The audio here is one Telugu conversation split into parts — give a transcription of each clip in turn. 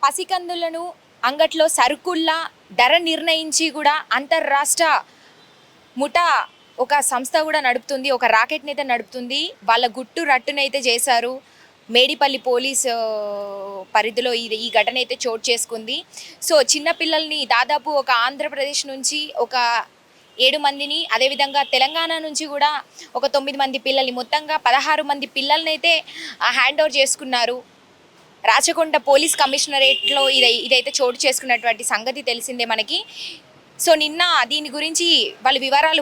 పసికందులను అంగట్లో సరుకుల్లా ధర నిర్ణయించి కూడా అంతర్రాష్ట్ర ముఠా ఒక సంస్థ కూడా నడుపుతుంది, ఒక రాకెట్ని అయితే నడుపుతుంది. వాళ్ళ గుట్టు రట్టునైతే చేశారు. మేడిపల్లి పోలీస్ పరిధిలో ఈ ఘటన అయితే చోటు చేసుకుంది. సో చిన్నపిల్లల్ని దాదాపు ఒక ఆంధ్రప్రదేశ్ నుంచి ఒక 7 మందిని, అదేవిధంగా తెలంగాణ నుంచి కూడా ఒక 9 మంది పిల్లల్ని, మొత్తంగా 16 మంది పిల్లల్ని అయితే హ్యాండ్ ఓవర్ చేసుకున్నారు. రాచకొండ పోలీస్ కమిషనరేట్లో ఇదైతే చోటు చేసుకున్నటువంటి సంగతి తెలిసిందే మనకి. సో నిన్న దీని గురించి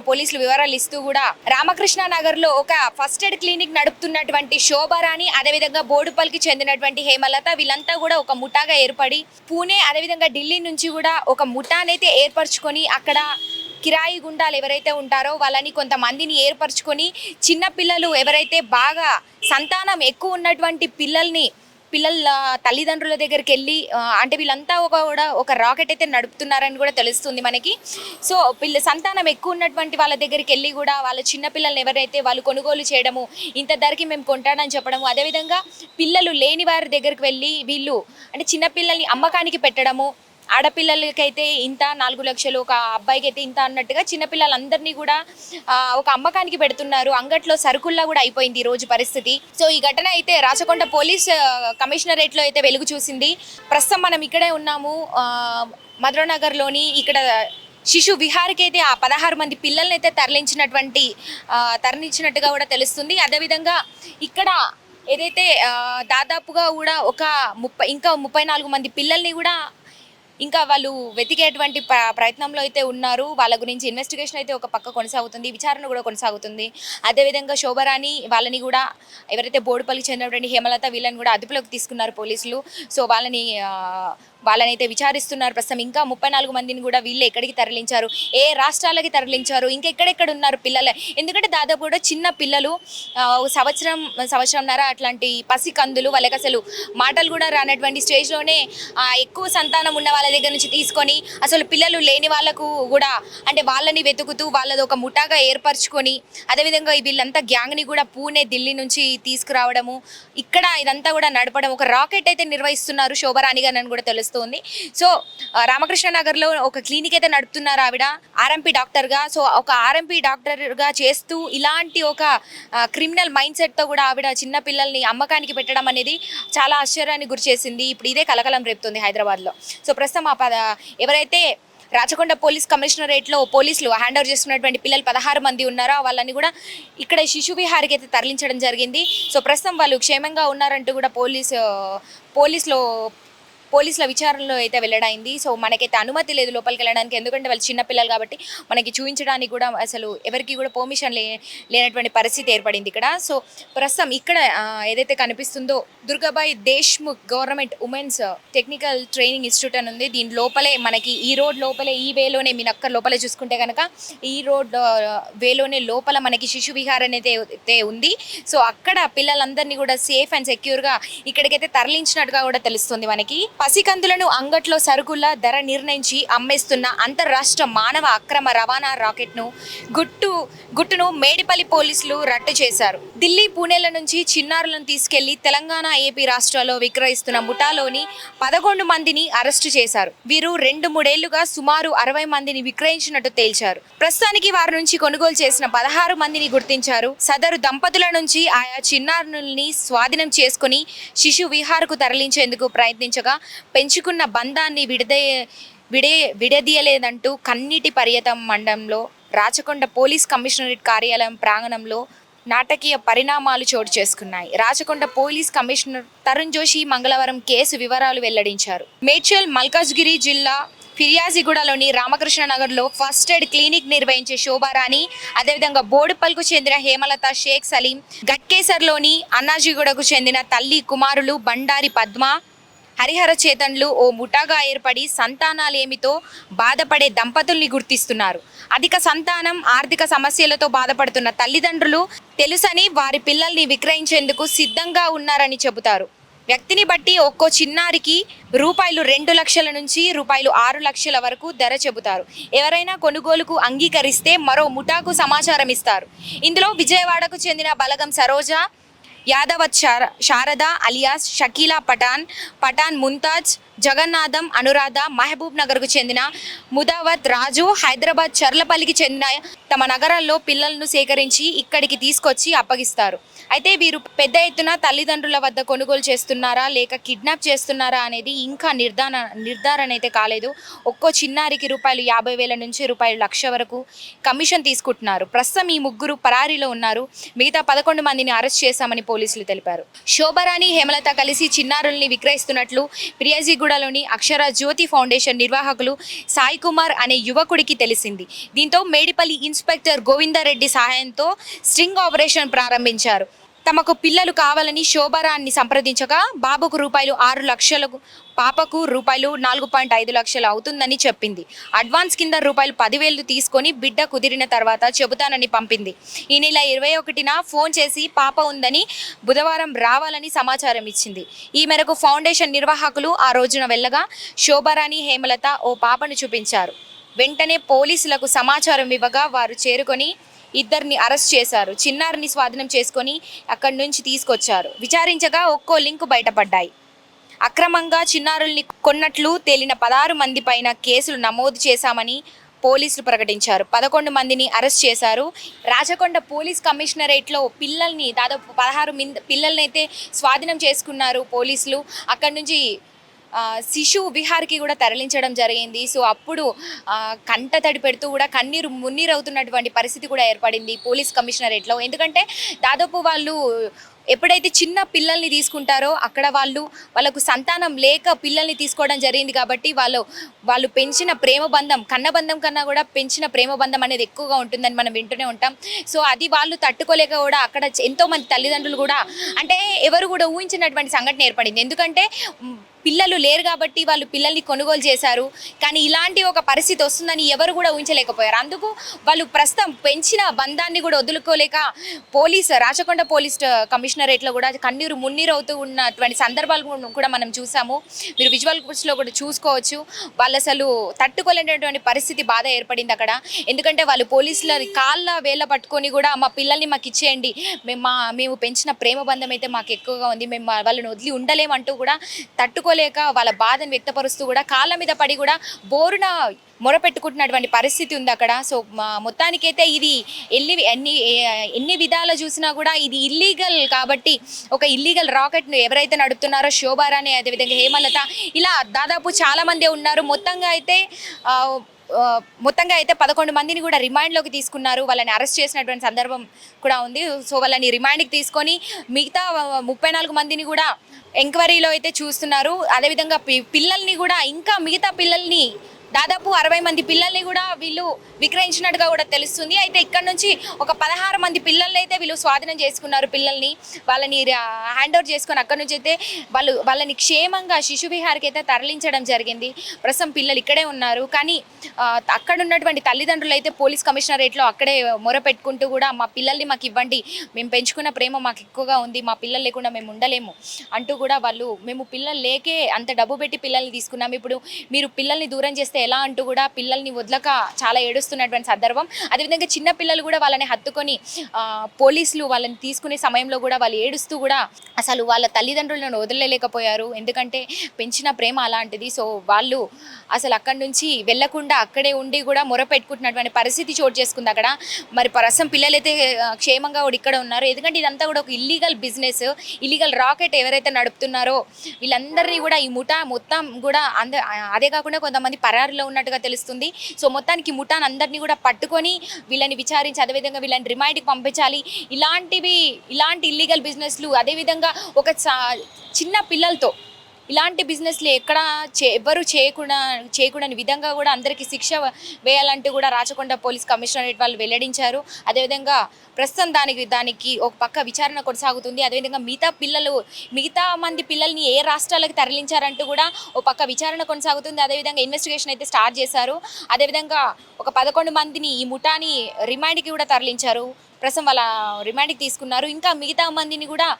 పోలీసులు వివరాలు ఇస్తూ కూడా రామకృష్ణ నగర్లో ఒక ఫస్ట్ ఎయిడ్ క్లినిక్ నడుపుతున్నటువంటి శోభారాణి, అదేవిధంగా బోడుపల్లికి చెందినటువంటి హేమలత, వీళ్ళంతా కూడా ఒక ముఠాగా ఏర్పడి పూణే అదేవిధంగా ఢిల్లీ నుంచి కూడా ఒక ముఠానైతే ఏర్పరచుకొని అక్కడ కిరాయి గుండాలు ఎవరైతే ఉంటారో వాళ్ళని కొంతమందిని ఏర్పరచుకొని చిన్నపిల్లలు ఎవరైతే బాగా సంతానం ఎక్కువ ఉన్నటువంటి పిల్లల తల్లిదండ్రుల దగ్గరికి వెళ్ళి, అంటే వీళ్ళంతా కూడా ఒక రాకెట్ అయితే నడుపుతున్నారని కూడా తెలుస్తుంది మనకి. సో సంతానం ఎక్కువ ఉన్నటువంటి వాళ్ళ దగ్గరికి వెళ్ళి కూడా వాళ్ళ చిన్నపిల్లల్ని ఎవరైతే వాళ్ళు కొనుగోలు చేయడము, ఇంత ధరకి మేము కొంటానని చెప్పడము, అదేవిధంగా పిల్లలు లేని వారి దగ్గరికి వెళ్ళి వీళ్ళు అంటే చిన్నపిల్లల్ని అమ్మకానికి పెట్టడము, ఆడపిల్లలకైతే ఇంత 4 లక్షలు, ఒక అబ్బాయికి అయితే ఇంత అన్నట్టుగా చిన్నపిల్లలందరినీ కూడా ఒక అమ్మకానికి పెడుతున్నారు. అంగట్లో సరుకుల్లా కూడా అయిపోయింది ఈ రోజు పరిస్థితి. సో ఈ ఘటన అయితే రాచకొండ పోలీస్ కమిషనరేట్లో అయితే వెలుగు చూసింది. ప్రస్తుతం మనం ఇక్కడే ఉన్నాము, మధురనగర్లోని ఇక్కడ శిశు విహార్కి అయితే ఆ 16 మంది పిల్లల్ని అయితే తరలించినట్టుగా కూడా తెలుస్తుంది. అదేవిధంగా ఇక్కడ ఏదైతే దాదాపుగా కూడా ఒక 34 మంది పిల్లల్ని కూడా ఇంకా వాళ్ళు వెతికేటువంటి ప్రయత్నంలో అయితే ఉన్నారు. వాళ్ళ గురించి ఇన్వెస్టిగేషన్ అయితే ఒక పక్క కొనసాగుతుంది, విచారణ కూడా కొనసాగుతుంది. అదేవిధంగా శోభరాని వాళ్ళని కూడా, ఎవరైతే బోడుపల్లికి చెందినటువంటి హేమలత, వీళ్ళని కూడా అదుపులోకి తీసుకున్నారు పోలీసులు. సో వాళ్ళనైతే విచారిస్తున్నారు. ప్రస్తుతం ఇంకా 34 మందిని కూడా వీళ్ళు ఎక్కడికి తరలించారు, ఏ రాష్ట్రాలకి తరలించారు, ఇంకెక్కడెక్కడ ఉన్నారు పిల్లలు, ఎందుకంటే దాదాపు కూడా చిన్న పిల్లలు, సంవత్సరంన్నర అట్లాంటి పసికందులు, వాళ్ళకి అసలు మాటలు కూడా రానటువంటి స్టేజ్లోనే ఎక్కువ సంతానం ఉన్న వాళ్ళ దగ్గర నుంచి తీసుకొని అసలు పిల్లలు లేని వాళ్ళకు కూడా అంటే వాళ్ళని వెతుకుతూ వాళ్ళది ఒక ముఠాగా ఏర్పరచుకొని, అదేవిధంగా వీళ్ళంతా గ్యాంగ్ని కూడా పూణే ఢిల్లీ నుంచి తీసుకురావడము, ఇక్కడ ఇదంతా కూడా నడపడం, ఒక రాకెట్ అయితే నిర్వహిస్తున్నారు శోభరాణి గారు అని కూడా తెలుస్తుంది. సో రామకృష్ణ నగర్లో ఒక క్లినిక్ అయితే నడుపుతున్నారు ఆవిడ, ఆర్ఎంపీ డాక్టర్గా. సో ఒక ఆర్ఎంపీ డాక్టర్గా చేస్తూ ఇలాంటి ఒక క్రిమినల్ మైండ్ సెట్తో కూడా ఆవిడ చిన్న పిల్లల్ని అమ్మకానికి పెట్టడం అనేది చాలా ఆశ్చర్యాన్ని గురిచేసింది. ఇప్పుడు ఇదే కలకలం రేపుతుంది హైదరాబాద్లో. సో ప్రస్తుతం ఎవరైతే రాచకొండ పోలీస్ కమిషనరేట్లో పోలీసులు హ్యాండ్ ఓవర్ చేసుకున్నటువంటి పిల్లలు 16 మంది ఉన్నారో వాళ్ళని కూడా ఇక్కడ శిశు విహారికి అయితే తరలించడం జరిగింది. సో ప్రస్తుతం వాళ్ళు క్షేమంగా ఉన్నారంటూ కూడా పోలీసుల విచారణలో అయితే వెల్లడైంది. సో మనకైతే అనుమతి లేదు లోపలికి వెళ్ళడానికి, ఎందుకంటే వాళ్ళు చిన్నపిల్లలు కాబట్టి మనకి చూపించడానికి కూడా అసలు ఎవరికి కూడా పర్మిషన్ లేనటువంటి పరిస్థితి ఏర్పడింది ఇక్కడ. సో ప్రస్తుతం ఇక్కడ ఏదైతే కనిపిస్తుందో Durgabai Deshmukh government women's technical training institute అని ఉంది. దీని లోపలే మనకి ఈ రోడ్ లోపలే, ఈ వేలోనే మీ నక్క లోపలే చూసుకుంటే కనుక ఈ రోడ్ వేలోనే లోపల మనకి శిశు విహార్ అనేది ఉంది. సో అక్కడ పిల్లలందరినీ కూడా సేఫ్ అండ్ సెక్యూర్గా ఇక్కడికైతే తరలించినట్టుగా కూడా తెలుస్తుంది మనకి. పసికందులను అంగట్లో సరుకుల ధర నిర్ణయించి అమ్మేస్తున్న అంతర్రాష్ట్ర మానవ అక్రమ రవాణా రాకెట్ను గుట్టును మేడిపల్లి పోలీసులు రట్టు చేశారు. ఢిల్లీ, పూణేల నుంచి చిన్నారులను తీసుకెళ్లి తెలంగాణ, ఏపీ రాష్ట్రాల్లో విక్రయిస్తున్న ముఠాలోని 11 మందిని అరెస్టు చేశారు. వీరు 2-3 ఏళ్లుగా సుమారు 60 మందిని విక్రయించినట్టు తేల్చారు. ప్రస్తుతానికి వారి నుంచి కొనుగోలు చేసిన 16 మందిని గుర్తించారు. సదరు దంపతుల నుంచి ఆయా చిన్నారుల్ని స్వాధీనం చేసుకుని శిశు విహార్కు తరలించేందుకు ప్రయత్నించగా పెంచుకున్న బంధాన్ని విడదీయలేదంటూ కన్నీటి పర్యటం మండలంలో రాచకొండ పోలీస్ కమిషనరేట్ కార్యాలయం ప్రాంగణంలో నాటకీయ పరిణామాలు చోటు చేసుకున్నాయి. రాచకొండ పోలీస్ కమిషనర్ తరుణ్ జోషి మంగళవారం కేసు వివరాలు వెల్లడించారు. మేడ్చల్ మల్కాజ్గిరి జిల్లా ఫిర్యాజిగూడలోని రామకృష్ణ నగర్లో ఫస్ట్ ఎయిడ్ క్లినిక్ నిర్వహించే శోభారాణి, అదేవిధంగా బోడుపల్లికు చెందిన హేమలత, షేక్ సలీం, గట్కేసర్లోని అన్నాజీగూడకు చెందిన తల్లి కుమారులు బండారి పద్మ, హరిహర చేతన్లు ఓ ముఠాగా ఏర్పడి సంతానాలేమితో బాధపడే దంపతుల్ని గుర్తిస్తున్నారు. అధిక సంతానం, ఆర్థిక సమస్యలతో బాధపడుతున్న తల్లిదండ్రులు తెలుసని వారి పిల్లల్ని విక్రయించేందుకు సిద్ధంగా ఉన్నారని చెబుతారు. వ్యక్తిని బట్టి ఒక్కో చిన్నారికి రూపాయలు 2 లక్షల నుంచి రూపాయలు 6 లక్షల వరకు ధర చెబుతారు. ఎవరైనా కొనుగోలుకు అంగీకరిస్తే మరో ముఠాకు సమాచారం ఇస్తారు. ఇందులో విజయవాడకు చెందిన బలగం సరోజ, యాదవత్ శారద అలియాస్ షకీలా పఠాన్ ముంతాజ్, జగన్నాథం అనురాధ మహబూబ్ నగర్కు చెందిన ముదావత్ రాజు హైదరాబాద్ చర్లపల్లికి చెందిన తమ నగరాల్లో పిల్లలను సేకరించి ఇక్కడికి తీసుకొచ్చి అప్పగిస్తారు. అయితే వీరు పెద్ద ఎత్తున తల్లిదండ్రుల వద్ద కొనుగోలు చేస్తున్నారా లేక కిడ్నాప్ చేస్తున్నారా అనేది ఇంకా నిర్ధారణ అయితే కాలేదు. ఒక్కో చిన్నారికి ₹50,000 నుంచి ₹1,00,000 వరకు కమిషన్ తీసుకుంటున్నారు. ప్రస్తుతం ఈ ముగ్గురు పరారీలో ఉన్నారు. మిగతా 11 మందిని అరెస్ట్ చేశామని పోలీసులు తెలిపారు. శోభారాణి హేమలత కలిసి చిన్నారుల్ని విక్రయిస్తున్నట్లు ఫిర్యాజిగూడలోని అక్షర జ్యోతి ఫౌండేషన్ నిర్వాహకులు సాయి కుమార్ అనే యువకుడికి తెలిసింది. దీంతో మేడిపల్లి ఇన్స్పెక్టర్ గోవిందారెడ్డి సహాయంతో స్ట్రింగ్ ఆపరేషన్ ప్రారంభించారు. తమకు పిల్లలు కావాలని శోభారాన్ని సంప్రదించగా బాబుకు ₹6 లక్షలకు, పాపకు ₹4.5 లక్షలు అవుతుందని చెప్పింది. అడ్వాన్స్ కింద ₹10,000 తీసుకొని బిడ్డ కుదిరిన తర్వాత చెబుతానని పంపింది. ఈ నెల 21న ఫోన్ చేసి పాప ఉందని, బుధవారం రావాలని సమాచారం ఇచ్చింది. ఈ మేరకు ఫౌండేషన్ నిర్వాహకులు ఆ రోజున వెళ్ళగా శోభారాణి హేమలత ఓ పాపను చూపించారు. వెంటనే పోలీసులకు సమాచారం ఇవ్వగా వారు చేరుకొని ఇద్దరిని అరెస్ట్ చేశారు. చిన్నారిని స్వాధీనం చేసుకొని అక్కడి నుంచి తీసుకొచ్చారు. విచారించగా ఒక్కో లింకు బయటపడ్డాయి. అక్రమంగా చిన్నారుల్ని కొన్నట్లు తేలిన 16 మంది పైన కేసులు నమోదు చేశామని పోలీసులు ప్రకటించారు. 11 మందిని అరెస్ట్ చేశారు. రాచకొండ పోలీస్ కమిషనరేట్లో పిల్లల్ని దాదాపు 16 పిల్లల్ని అయితే స్వాధీనం చేసుకున్నారు పోలీసులు. అక్కడి నుంచి శిశు విహార్కి కూడా తరలించడం జరిగింది. సో అప్పుడు కంట తడి పెడుతూ కూడా మున్నీరు అవుతున్నటువంటి పరిస్థితి కూడా ఏర్పడింది పోలీస్ కమిషనరేట్లో. ఎందుకంటే దాదాపు వాళ్ళు ఎప్పుడైతే చిన్న పిల్లల్ని తీసుకుంటారో అక్కడ వాళ్ళకు సంతానం లేక పిల్లల్ని తీసుకోవడం జరిగింది. కాబట్టి వాళ్ళు పెంచిన ప్రేమ బంధం, కన్నబంధం కన్నా కూడా పెంచిన ప్రేమ బంధం అనేది ఎక్కువగా ఉంటుందని మనం వింటూనే ఉంటాం. సో అది వాళ్ళు తట్టుకోలేక కూడా అక్కడ ఎంతోమంది తల్లిదండ్రులు కూడా, అంటే ఎవరు కూడా ఊహించినటువంటి సంఘటన ఏర్పడింది. ఎందుకంటే పిల్లలు లేరు కాబట్టి వాళ్ళు పిల్లల్ని కొనుగోలు చేశారు. కానీ ఇలాంటి ఒక పరిస్థితి వస్తుందని ఎవరు కూడా ఊహించలేకపోయారు. అందుకు వాళ్ళు ప్రస్తుతం పెంచిన బంధాన్ని కూడా వదులుకోలేక రాచకొండ పోలీస్ కమిషనరేట్లో కూడా మున్నీరు అవుతూ ఉన్నటువంటి సందర్భాలు కూడా మనం చూసాము. మీరు విజువల్స్లో కూడా చూసుకోవచ్చు. వాళ్ళు అసలు తట్టుకోలేనటువంటి పరిస్థితి, బాధ ఏర్పడింది అక్కడ. ఎందుకంటే వాళ్ళు పోలీసుల కాళ్ళ వేళ్ళ పట్టుకొని కూడా మా పిల్లల్ని మాకు ఇచ్చేయండి, మేము పెంచిన ప్రేమ బంధం అయితే మాకు ఎక్కువగా ఉంది, మేము వాళ్ళని వదిలి ఉండలేమంటూ కూడా తట్టుకోలేక వాళ్ళ బాధను వ్యక్తపరుస్తూ కూడా కాళ్ళ మీద పడి కూడా బోరున మొరపెట్టుకుంటున్నటువంటి పరిస్థితి ఉంది అక్కడ. సో మొత్తానికైతే ఇది ఎన్ని విధాలు చూసినా కూడా ఇది ఇల్లీగల్. కాబట్టి ఒక ఇల్లీగల్ రాకెట్ను ఎవరైతే నడుపుతున్నారో శోభారాణి, అదేవిధంగా హేమలత, ఇలా దాదాపు చాలామంది ఉన్నారు. మొత్తంగా అయితే 11 మందిని కూడా రిమాండ్లోకి తీసుకున్నారు. వాళ్ళని అరెస్ట్ చేసినటువంటి సందర్భం కూడా ఉంది. సో వాళ్ళని రిమాండ్కి తీసుకొని మిగతా 34 మందిని కూడా ఎంక్వైరీలో అయితే చూస్తున్నారు. అదేవిధంగా పిల్లల్ని కూడా, ఇంకా మిగతా పిల్లల్ని దాదాపు 60 మంది పిల్లల్ని కూడా వీళ్ళు విక్రయించినట్టుగా కూడా తెలుస్తుంది. అయితే ఇక్కడ నుంచి ఒక 16 మంది పిల్లల్ని అయితే వీళ్ళు స్వాధీనం చేసుకున్నారు. వాళ్ళని హ్యాండ్ ఓవర్ చేసుకొని అక్కడ నుంచి అయితే వాళ్ళని క్షేమంగా శిశు విహార్కి అయితే తరలించడం జరిగింది. ప్రస్తుతం పిల్లలు ఇక్కడే ఉన్నారు. కానీ అక్కడ ఉన్నటువంటి తల్లిదండ్రులు అయితే పోలీస్ కమిషనరేట్లో అక్కడే మొరపెట్టుకుంటూ కూడా మా పిల్లల్ని మాకు ఇవ్వండి, మేము పెంచుకున్న ప్రేమ మాకు ఎక్కువగా ఉంది, మా పిల్లలు లేకుండా మేము ఉండలేము అంటూ కూడా మేము పిల్లలు లేకే అంత డబ్బు పెట్టి పిల్లల్ని తీసుకున్నాము, ఇప్పుడు మీరు పిల్లల్ని దూరం చేస్తే ఎలా అంటూ కూడా పిల్లల్ని వదలక చాలా ఏడుస్తున్నటువంటి సందర్భం. అదేవిధంగా చిన్న పిల్లలు కూడా వాళ్ళని హత్తుకొని పోలీసులు వాళ్ళని తీసుకునే సమయంలో కూడా వాళ్ళు ఏడుస్తూ కూడా అసలు వాళ్ళ తల్లిదండ్రులను వదిలేలేకపోయారు. ఎందుకంటే పెంచిన ప్రేమ అలాంటిది. సో వాళ్ళు అసలు అక్కడి నుంచి వెళ్లకుండా అక్కడే ఉండి కూడా మొరపెట్టుకుంటున్నటువంటి పరిస్థితి చోటు చేసుకుంది అక్కడ. మరి ప్రస్తుతం పిల్లలైతే క్షేమంగా కూడా ఇక్కడ ఉన్నారు. ఎందుకంటే ఇదంతా కూడా ఒక ఇల్లీగల్ బిజినెస్, ఇల్లీగల్ రాకెట్ ఎవరైతే నడుపుతున్నారో వీళ్ళందరినీ కూడా ఈ ముఠా మొత్తం కూడా అదే కాకుండా కొంతమంది పరారులో ఉన్నట్టుగా తెలుస్తుంది. సో మొత్తానికి ముఠాను అందరినీ కూడా పట్టుకొని వీళ్ళని విచారించి అదేవిధంగా వీళ్ళని రిమాండ్కి పంపించాలి. ఇలాంటి ఇల్లీగల్ బిజినెస్లు, అదేవిధంగా ఒక చిన్న పిల్లలతో ఇలాంటి బిజినెస్లు ఎవరు చేయకూడని విధంగా కూడా అందరికీ శిక్ష వేయాలంటూ కూడా రాచకొండ పోలీస్ కమిషనరేట్ వాళ్ళు వెల్లడించారు. అదేవిధంగా ప్రస్తుతం దానికి ఒక పక్క విచారణ కొనసాగుతుంది. అదేవిధంగా మిగతా మంది పిల్లల్ని ఏ రాష్ట్రాలకు తరలించారంటూ కూడా ఒక పక్క విచారణ కొనసాగుతుంది. అదేవిధంగా ఇన్వెస్టిగేషన్ అయితే స్టార్ట్ చేశారు. అదేవిధంగా ఒక 11 మందిని ఈ ముఠాని రిమాండ్కి కూడా తరలించారు. ప్రస్తుతం వాళ్ళ రిమాండ్కి తీసుకున్నారు. ఇంకా మిగతా మందిని కూడా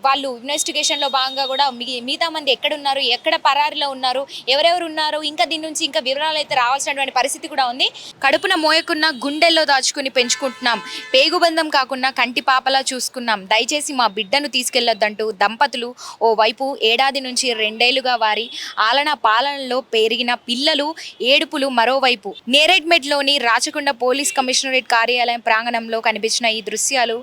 వాళ్ళు ఇన్వెస్టిగేషన్లో భాగంగా కూడా మిగతా మంది ఎక్కడున్నారు, ఎక్కడ పరారిలో ఉన్నారు, ఎవరెవరు ఉన్నారు, ఇంకా దీని నుంచి ఇంకా వివరాలు అయితే రావాల్సినటువంటి పరిస్థితి కూడా ఉంది. కడుపున మోయకున్న గుండెల్లో దాచుకుని పెంచుకుంటున్నాం, పేగుబంధం కాకుండా కంటి పాపలా చూసుకున్నాం, దయచేసి మా బిడ్డను తీసుకెళ్లొద్దంటూ దంపతులు ఓవైపు ఏడాది నుంచి 2 ఏళ్లుగా వారి ఆలన పాలనలో పెరిగిన పిల్లలు ఏడుపులు మరోవైపు. నేరేడ్మెట్లోని రాచకొండ పోలీస్ కమిషనరేట్ కార్యాలయం ప్రాంగణంలో కనిపించిన ఈ దృశ్యాలు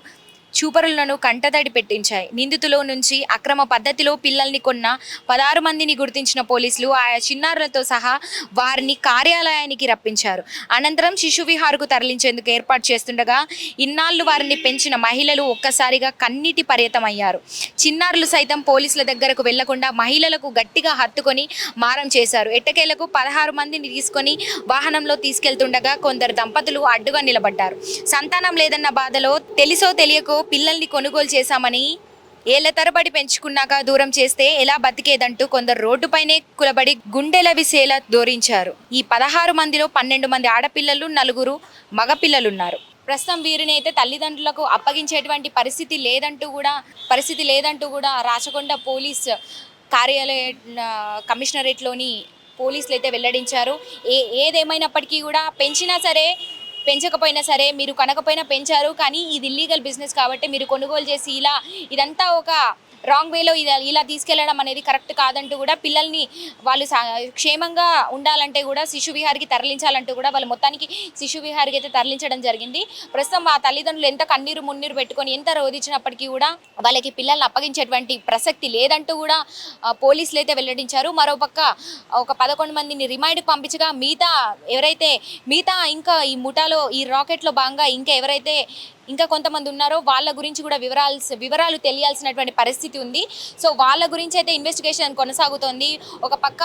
చూపరులను కంటతడి పెట్టించాయి. నిందితుల నుంచి అక్రమ పద్ధతిలో పిల్లల్ని కొన్న 16 మందిని గుర్తించిన పోలీసులు ఆయా చిన్నారులతో సహా వారిని కార్యాలయానికి రప్పించారు. అనంతరం శిశు విహార్కు తరలించేందుకు ఏర్పాటు చేస్తుండగా ఇన్నాళ్లు వారిని పెంచిన మహిళలు ఒక్కసారిగా కన్నీటి పర్యతమయ్యారు. చిన్నారులు సైతం పోలీసుల దగ్గరకు వెళ్లకుండా మహిళలకు గట్టిగా హత్తుకొని మారం చేశారు. ఎట్టకేలకు 16 మందిని తీసుకొని వాహనంలో తీసుకెళ్తుండగా కొందరు దంపతులు అడ్డుగా నిలబడ్డారు. సంతానం లేదన్న బాధలో తెలిసో తెలియకో పిల్లల్ని కొనుగోలు చేశామని, ఏళ్ల తరబడి పెంచుకున్నాక దూరం చేస్తే ఎలా బతికేదంటూ కొందరు రోడ్డుపైనే కులబడి గుండెలవిసేలా దోరించారు. ఈ 16 మందిలో 12 మంది ఆడపిల్లలు, 4 మగపిల్లలున్నారు. ప్రస్తుతం వీరిని అయితే తల్లిదండ్రులకు అప్పగించేటువంటి పరిస్థితి లేదంటూ కూడా రాచకొండ పోలీస్ కార్యాలయ కమిషనరేట్లోని పోలీసులు అయితే వెల్లడించారు. ఏదేమైనప్పటికీ కూడా పెంచకపోయినా సరే, మీరు కనకపోయినా పెంచారు, కానీ ఇది ఇల్లీగల్ బిజినెస్ కాబట్టి మీరు కొనుగోలు చేసి ఇదంతా ఒక రాంగ్ వేలో ఇలా తీసుకెళ్లడం అనేది కరెక్ట్ కాదంటూ కూడా పిల్లల్ని వాళ్ళు క్షేమంగా ఉండాలంటే కూడా శిశు విహారికి తరలించాలంటూ కూడా వాళ్ళు మొత్తానికి శిశు విహారికి అయితే తరలించడం జరిగింది. ప్రస్తుతం ఆ తల్లిదండ్రులు ఎంత కన్నీరు మున్నీరు పెట్టుకొని ఎంత రోధించినప్పటికీ కూడా వాళ్ళకి పిల్లల్ని అప్పగించేటువంటి ప్రసక్తి లేదంటూ కూడా పోలీసులు అయితే వెల్లడించారు. మరోపక్క ఒక 11 మందిని రిమైండ్కి పంపించగా మిగతా ఇంకా ఈ ముఠాలో ఈ రాకెట్లో భాగంగా ఇంకా కొంతమంది ఉన్నారో వాళ్ళ గురించి కూడా వివరాలు తెలియాల్సినటువంటి పరిస్థితి ఉంది. సో వాళ్ళ గురించి అయితే ఇన్వెస్టిగేషన్ కొనసాగుతోంది. ఒక పక్క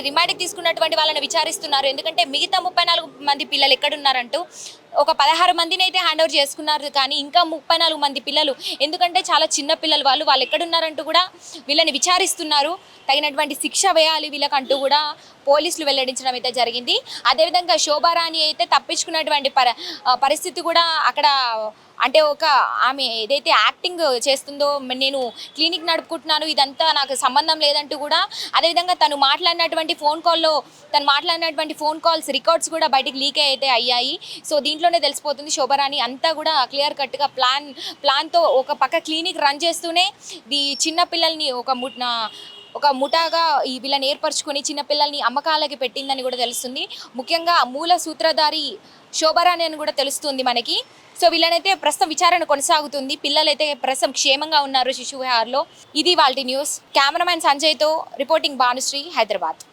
రిమాండ్కి తీసుకున్నటువంటి వాళ్ళని విచారిస్తున్నారు. ఎందుకంటే మిగతా 34 మంది పిల్లలు ఎక్కడున్నారంటూ ఒక 16 మందిని అయితే హ్యాండ్ ఓవర్ చేసుకున్నారు, కానీ ఇంకా 34 మంది పిల్లలు, ఎందుకంటే చాలా చిన్న పిల్లలు వాళ్ళు ఎక్కడున్నారంటూ కూడా వీళ్ళని విచారిస్తున్నారు. తగినటువంటి శిక్ష వేయాలి వీళ్ళకంటూ కూడా పోలీసులు వెల్లడించడం అయితే జరిగింది. అదేవిధంగా శోభారాణి అయితే తప్పించుకున్నటువంటి పరిస్థితి కూడా అక్కడ, అంటే ఆమె ఏదైతే యాక్టింగ్ చేస్తుందో, నేను క్లినిక్ నడుపుకుంటున్నాను, ఇదంతా నాకు సంబంధం లేదంటూ కూడా, అదేవిధంగా తను మాట్లాడినటువంటి ఫోన్ కాల్స్ రికార్డ్స్ కూడా బయటికి లీక్ అయితే అయ్యాయి. సో దీంట్లోనే తెలిసిపోతుంది శోభారాణి అంతా కూడా క్లియర్ కట్గా ప్లాన్తో ఒక పక్క క్లినిక్ రన్ చేస్తూనే ఈ చిన్న పిల్లల్ని ఒక ముఠాగా వీళ్ళని ఏర్పరచుకొని చిన్నపిల్లల్ని అమ్మకాలకి పెట్టిందని కూడా తెలుస్తుంది. ముఖ్యంగా మూల సూత్రధారి శోభారాణి అని కూడా తెలుస్తుంది మనకి. సో వీళ్ళనైతే ప్రస్తుతం విచారణ కొనసాగుతుంది. పిల్లలైతే ప్రస్తుతం క్షేమంగా ఉన్నారు శిశు విహార్లో. ఇది వాళ్ళ న్యూస్. కెమెరామెన్ సంజయ్తో రిపోర్టింగ్ భానుశ్రీ, హైదరాబాద్.